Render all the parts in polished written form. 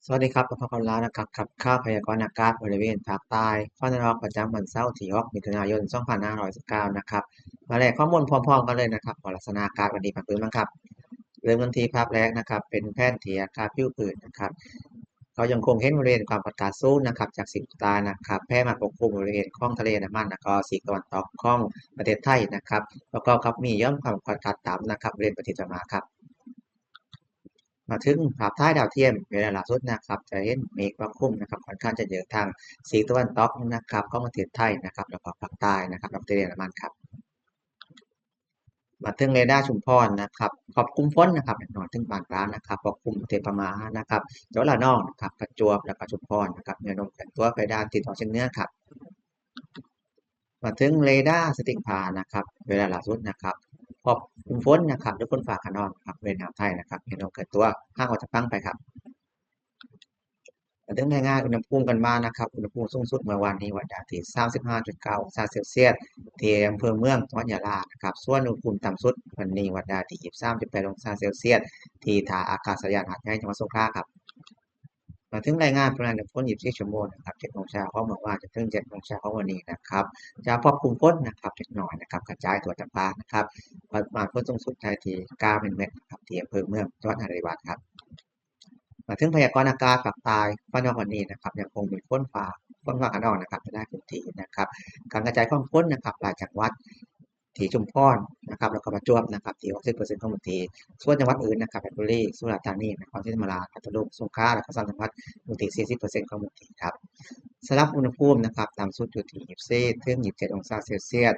สวัสดีครับพบกันแล้วนะครับกับข่าวพยากรณ์อากาศบริเวณภาคใต้ฝั่งตะวันออกประจำวันเสาร์ที่6มิถุนายน2519นะครับมาแลกข้อมูลพร้อมๆกันเลยนะครับของลักษณะอากาศวันนี้เป็นบ้างครับเริ่มกันที่ภาพแรกนะครับเป็นแผนที่อากาศผิวเผินนะครับก็ยังคงเห็นบริเวณความกดอากาศสูงนะครับจากสีตานะครับแผ่มาปกคลุมบริเวณของทะเลอันดามันแล้วก็สีกตะวันตกของประเทศไทยนะครับแล้วก็ครับมีย่อมความกดอากาศต่ำนะครับบริเวณประเทศพม่าครับ มาถึงภาพถ่ายดาวเทียมเวลาล่าสุดนะครับจะเห็นเมฆปกคลุมนะครับค่อนข้างจะเยอะทางสีตะวันตกนะครับของประเทศไทยนะครับแล้วก็ภาคใต้นะครับแล้วก็ทะเลอันดามันครับมาถึงเรดาร์ชุมพรนะครับขอบคลุมฝนนะครับเล็กน้อยถึงปานกลางนะครับปกคลุมประเทศพม่านะครับจังหวัดระนองนะครับประจวบแล้วก็ชุมพรนะครับแนวโน้มเป็นตัวไปด้านทิศตะวันออกเฉียงเหนือครับมาถึงเรดาร์สติงพานะครับเวลาล่าสุดนะครับขอบคลุมฝนนะครับหรือฝนฟ้าคะนองครับเวียดนามไทยนะครับแนวโน้มเกิดตัวห่างออกจากฝั่งไปครับ เรื่องง่ายๆอุณหภูมิกันบ้างนะครับอุณหภูมิสูงสุดเมื่อวานนี้วัดได้ที่35.9องศาเซลเซียสที่อำเภอเมืองจังหวัดยะลานะครับส่วนอุณหภูมิต่ำสุดวันนี้วัดได้ที่23.8องศาเซลเซียสที่ท่าอากาศยานหาดใหญ่จังหวัดสงขลาครับมาถึงรายงานปริมาณน้ำฝน24ชั่วโมงนะครับ7โมงเช้าของเมื่อวานจนถึง7โมงเช้าของวันนี้นะครับจะพบกลุ่มฝนนะครับเล็กน้อยนะครับกระจายตัวจังหวัดนะครับปริมาณฝนสูงสุดได้ที่9มิลลิเมตรครับที่อำเภอเมืองจังหวัดนราธิวาสครับ มาถึงพยากรณ์อากาศภาคใต้ฝั่งตะวันออกวันนี้นะครับยังคงมีฝนฟ้าคะนองนะครับในหลายพื้นที่นะครับการกระจายของฝนนะครับหลายจังหวัดที่ชุมพรนะครับแล้วก็ประจวบนะครับที่60%ของพื้นที่ส่วนจังหวัดอื่นนะครับเพชรบุรีสุราษฎร์ธานีนครศรีธรรมราชพัทลุงสงขลาและก็3จังหวัดพื้นที่40%ของพื้นที่ครับสำหรับอุณหภูมินะครับต่ำสุดอยู่ที่24ถึง27องศาเซลเซียส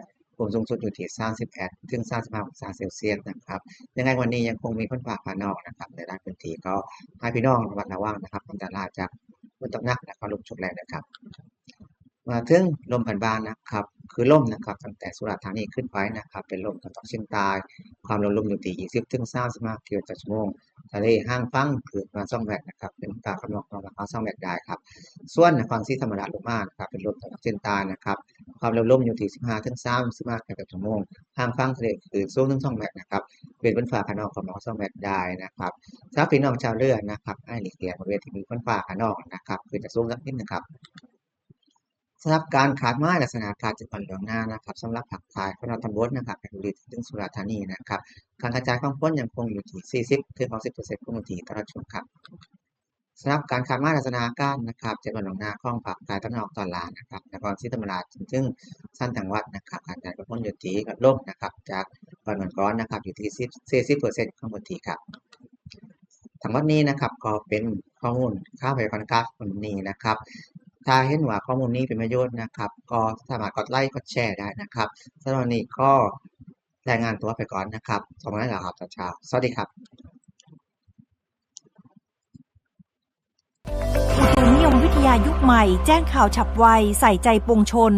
สูงสุดอยู่ที่31ถึง35องศาเซลเซียสนะครับยังไงวันนี้ยังคงมีฝนฟ้าคะนองนะครับในหลายพื้นที่ก็ ให้พี่น้องระมัดระวังนะครับอันตรายจากฝนตกหนักและก็ลมชุกแรงนะครับมาถึงลมกันบ้านนะครับคือลมนะครับตั้งแต่สุราษฎร์ธานีขึ้นไปนะครับเป็นลมตะวันตกเฉียงใต้ความเร็วลมอยู่ที่20ถึง35กิโลเมตรต่อชั่วโมงทะเลห้างฟังคือประมาณ2เมตรนะครับเป็นตาคำนวณประมาณ2เมตรได้ครับส่วนนครศรีธรรมราชลงมานะครับเป็นลมตะวันตกเฉียงใต้นะครับความเร็วลมอยู่ที่15ถึง35กิโลเมตรต่อชั่วโมงห้างฟังทะเลคือสูงถึง2เมตรนะครับเป็นฝนฟ้าคะนองประมาณ2เมตรได้นะครับ ถ้าพี่น้องชาวเรือนะครับให้หลีกเลี่ยงบริเวณที่มีฝนฟ้าคะนองนะครับคือจะสูงสักนิดนึงครับสำหรับการคาดหมายลักษณะอากาศ7วันล่วงหน้านะครับสำหรับภาคใต้ฝั่งตอนบนนะครับเพชรบุรีถึงสุราษฎร์ธานีนะครับการกระจายของฝนยังคงอยู่ที่40ถึง60%ของพื้นที่ตลอดช่วงครับสำหรับการคาดหมายลักษณะอากาศนะครับ7วันล่วงหน้าของภาคใต้ตะวันออกตอนล่างนะครับนครศรีธรรมราชจนถึงสั้นจังหวัดนะครับการกระจายของฝนอยู่ที่ลดลงนะครับจากวันก่อนนะครับอยู่ที่40%ของพื้นที่ครับ ทั้งหมดนี้นะครับก็เป็นข้อมูลข่าวพยากรณ์อากาศวันนี้นะครับถ้าเห็นว่าข้อมูลนี้เป็นประโยชน์นะครับก็สามารถกดไลค์กดแชร์ได้นะครับสำหรับวันนี้ก็รายงานตัวไปก่อนนะครับสวัสดีครับเช้าๆสวัสดีครับอุตุนิยมวิทยายุคใหม่แจ้งข่าวฉับไวใส่ใจปวงชน